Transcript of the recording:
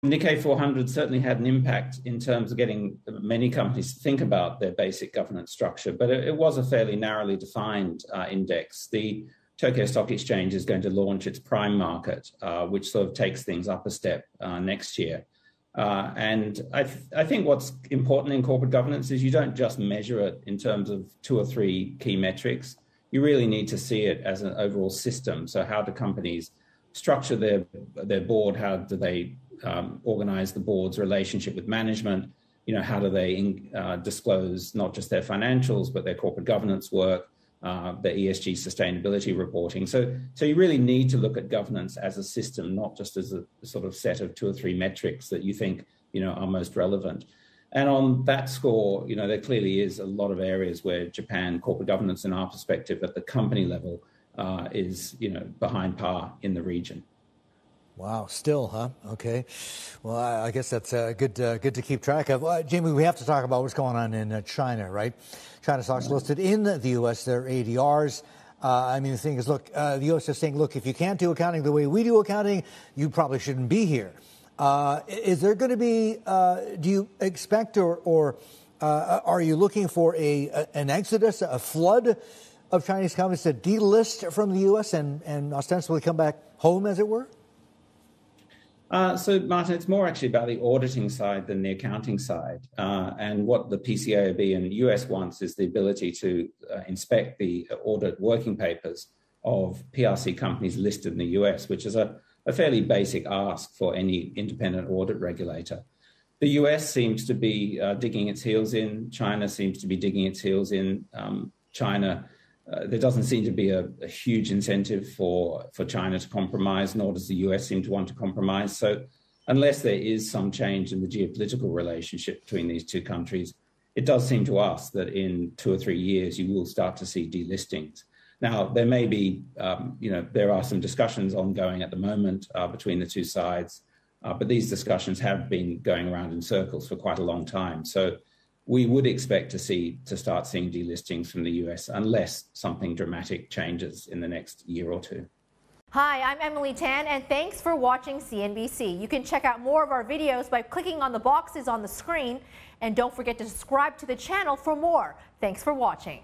Nikkei 400 certainly had an impact in terms of getting many companies to think about their basic governance structure, but it was a fairly narrowly defined index. The Tokyo Stock Exchange is going to launch its prime market, which sort of takes things up a step next year. And I think what's important in corporate governance is you don't just measure it in terms of 2 or 3 key metrics. You really need to see it as an overall system. So how do companies structure their board? How do they organize the board's relationship with management? How do they disclose not just their financials, but their corporate governance work, the ESG sustainability reporting. So you really need to look at governance as a system, not just as a sort of set of 2 or 3 metrics that you think, are most relevant. And on that score, there clearly is a lot of areas where Japan corporate governance, in our perspective, at the company level, is, behind par in the region. Wow, still, huh? Okay. Well, I guess that's good to keep track of. Jamie, we have to talk about what's going on in China, right? China stocks listed in the U.S., their ADRs. The thing is, look, the U.S. is saying, look, if you can't do accounting the way we do accounting, you probably shouldn't be here. Is there going to be, do you expect or are you looking for an exodus, a flood of Chinese companies to delist from the U.S. and ostensibly come back home, as it were? So, Martin, it's more actually about the auditing side than the accounting side. And what the PCAOB in the US wants is the ability to inspect the audit working papers of PRC companies listed in the US, which is a fairly basic ask for any independent audit regulator. The US seems to be digging its heels in. China seems to be digging its heels in. There doesn't seem to be a huge incentive for China to compromise, nor does the US seem to want to compromise. So unless there is some change in the geopolitical relationship between these two countries, it does seem to us that in 2 or 3 years, you will start to see delistings. Now, there may be, there are some discussions ongoing at the moment between the two sides, but these discussions have been going around in circles for quite a long time. So we would expect to start seeing delistings from the US unless something dramatic changes in the next year or 2. Hi, I'm Emily Tan, and thanks for watching CNBC. You can check out more of our videos by clicking on the boxes on the screen, and don't forget to subscribe to the channel for more. Thanks for watching.